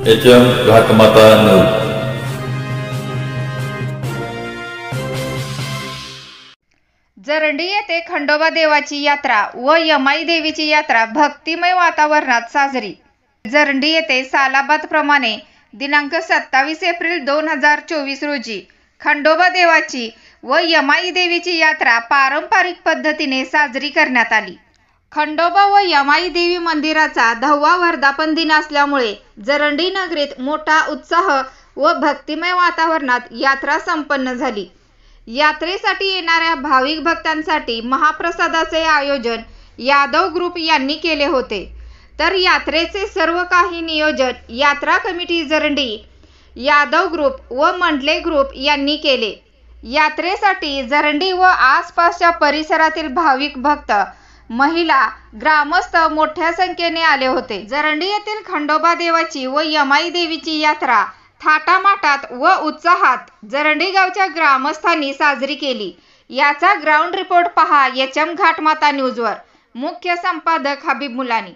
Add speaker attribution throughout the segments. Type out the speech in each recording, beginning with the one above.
Speaker 1: HM घाटमाता news.
Speaker 2: Jarandi येथे खंडोबा देवाची यात्रा व यमाई देवीची यात्रा भक्तिमय वातावरणात साजरी। जरंडी येथे सालाबाद प्रमाणे दिनांक 27 एप्रिल 2024 रोजी खंडोबा देवाची व यमाई देवीची यात्रा पारंपरिक पद्धतीने साजरी करण्यात आली। खंडोबा व यमाई देवी मंदिराचा 10वा वर्धापन दिन असल्यामुळे जरंडी नगरीत मोठा उत्साह व भक्तिमय वातावरणात यात्रा संपन्न झाली। यात्रेसाठी येणाऱ्या भाविक भक्तांसाठी महाप्रसादाचे आयोजन यादव ग्रुप यांनी केले होते, तर यात्रेचे सर्व काही नियोजन यात्रा कमिटी जरंडी, यादव ग्रुप व मंडले ग्रुप यांनी केले। यात्रेसाठी जरंडी व आसपासच्या परिसरातील भाविक भक्त, महिला, ग्रामस्थ मोठ्या संख्येने आले होते। जरंडी येथील खंडोबा देवाची व यमाई देवीची यात्रा थाटामाटात व उत्साहात जरंडी गावच्या ग्रामस्थांनी साजरी केली। याचा ग्राउंड रिपोर्ट पहा HM घाटमाता न्यूजवर। मुख्य संपादक हबीब मुलानी।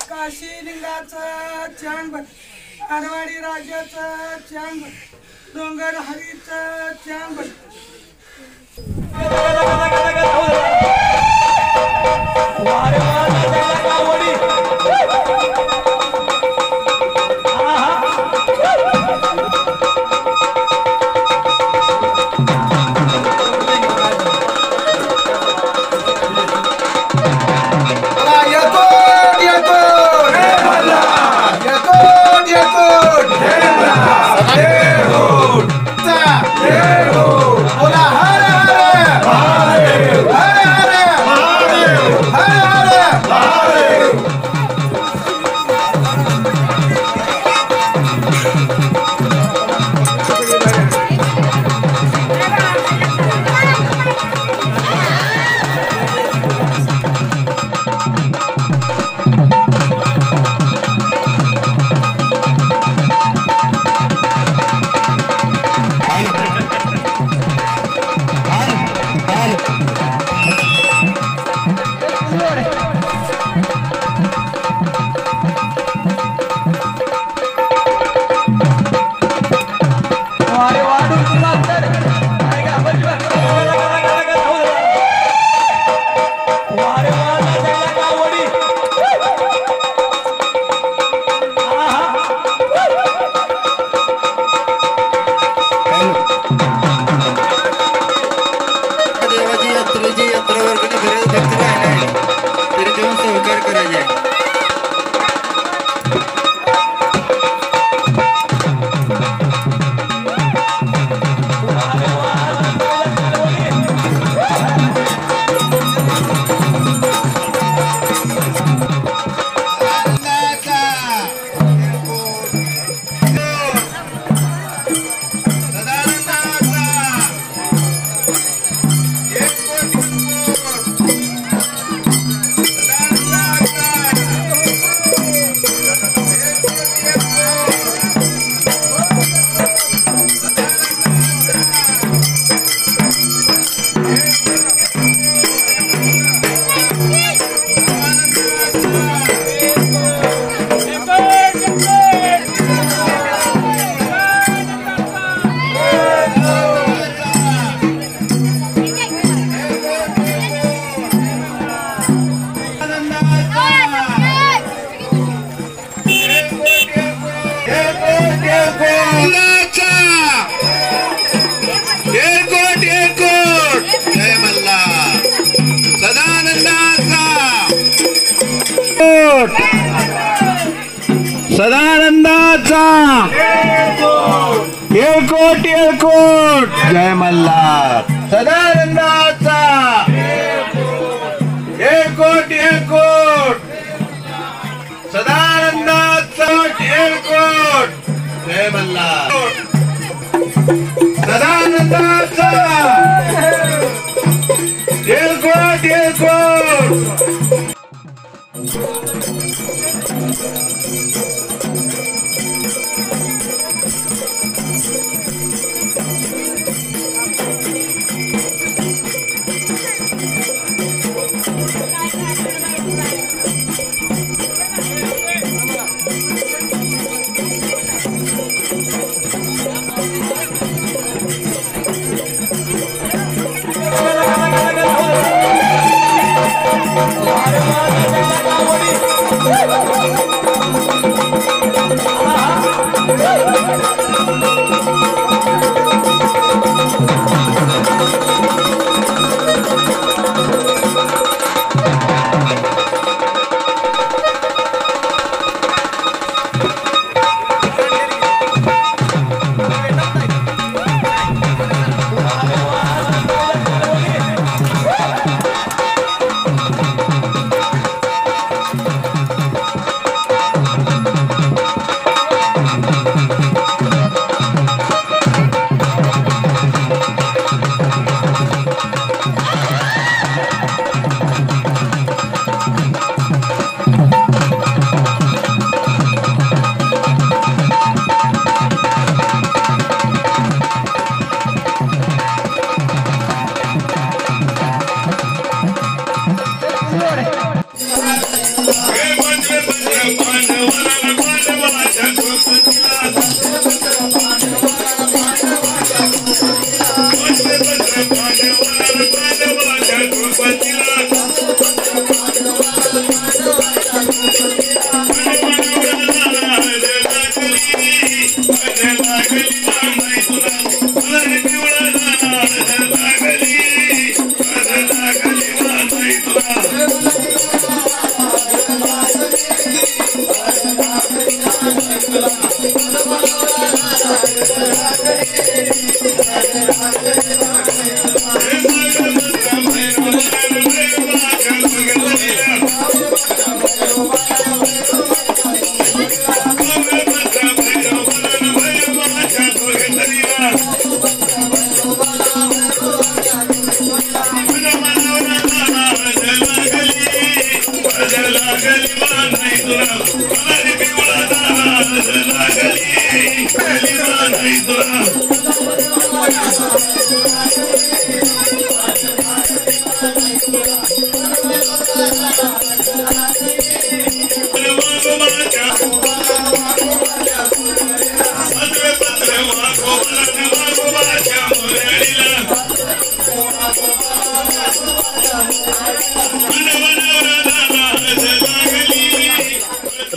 Speaker 3: काशीलिंगाचं चांग, आरवाडी राजाचं चांग, डोंगर हरीचं चांग।
Speaker 4: Hola. एलकोट सदानंदाचा एलकोट एलकोट जय मल्हार सदानंदाचा एलकोट एलकोट सदानंदाचा एलकोट जय मल्हार सदानंदाचा एलकोट एलकोट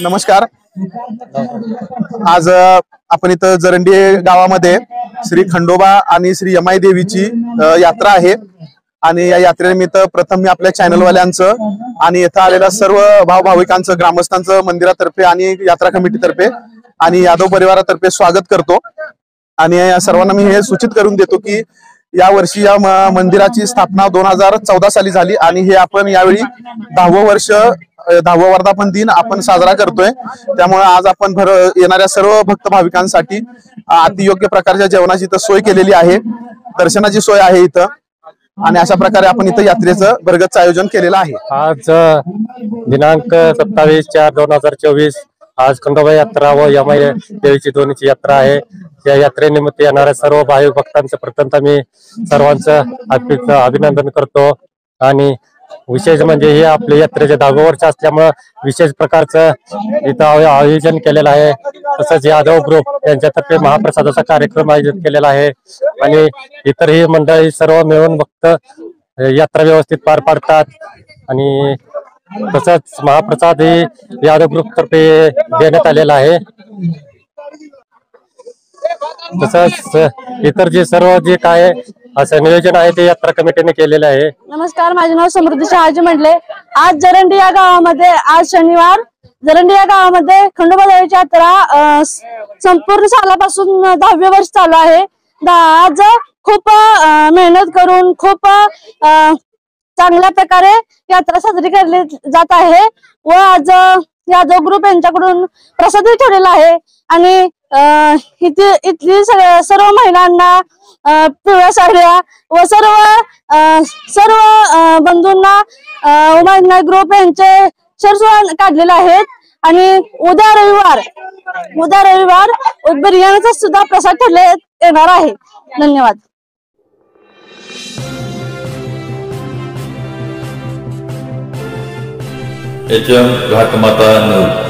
Speaker 5: नमस्कार। आज आपण इथं जरंडी गावामध्ये श्री खंडोबा आणि श्री यमाई देवीची यात्रा आहे आणि या यात्रेनिमित्त प्रथम मी आपल्या चॅनलवाल्यांचं आणि इथं आलेल्या सर्व भाविकांचं ग्रामस्थांचं मंदिरातर्फे आणि यात्रा कमिटीतर्फे आणि यादव परिवारातर्फे स्वागत करतो आणि सर्वांना मी हे सूचित करून देतो की या वर्षी या मंदिराची स्थापना 2014 साली झाली आणि हे आपण यावेळी 10वा वर्धापन दिन आपण साजरा करतोय। त्यामुळे आज आपण येणाऱ्या सर्व भक्त भाविकांसाठी अतियोग्य प्रकारच्या जेवणाची इथं सोय केलेली आहे, दर्शनाची सोय आहे इथं आणि अशा प्रकारे आपण इथं यात्रेचं भरगच्च आयोजन केलेलं आहे।
Speaker 6: आज दिनांक 27/4/2024 आज खंडोबा यात्रा व यमाई देवीची दोन्हीची यात्रा आहे। या यात्रेनिमित्त येणाऱ्या सर्व भाविक भक्तांचं प्रथमतः मी सर्वांचं अभिनंदन करतो आणि विशेष म्हणजे हे आपल्या यात्रेचे 10वे वर्ष असल्यामुळे विशेष प्रकारचं इथं आयोजन केलेलं आहे। तसंच यादव ग्रुप यांच्यातर्फे महाप्रसादाचा कार्यक्रम आयोजित केलेला आहे आणि इतरही मंडळी सर्व मिळून फक्त यात्रा व्यवस्थित पार पाडतात आणि तसंच महाप्रसाद हे यादव ग्रुप तर्फे देण्यात आलेला आहे। तसंच इतर जे सर्व जे काय असं नियोजन आहे ते यात्रा कमिटीने केलेलं आहे।
Speaker 7: नमस्कार, माझे नाव समृद्धी शहाजी म्हटले। आज जरंडी या गावामध्ये आज शनिवार जरंडी या गावामध्ये खंडोबा देवीची यात्रा संपूर्ण सालापासून 10वे वर्ष चालू आहे। आज खूप मेहनत करून खूप चांगल्या प्रकारे यात्रा साजरी केली जात आहे व आज यादव ग्रुप यांच्याकडून प्रसाद ठेवलेला आहे आणि इथली सर्व महिलांना पिवळ्या साड्या व सर्व बंधूंना उमानाथ ग्रुप यांचे शर्ट काढलेले आहेत आणि उद्या रविवार बिर्याणीचा सुद्धा प्रसाद ठेवण्यात येणार आहे। धन्यवाद।
Speaker 1: HM घाटमाता news.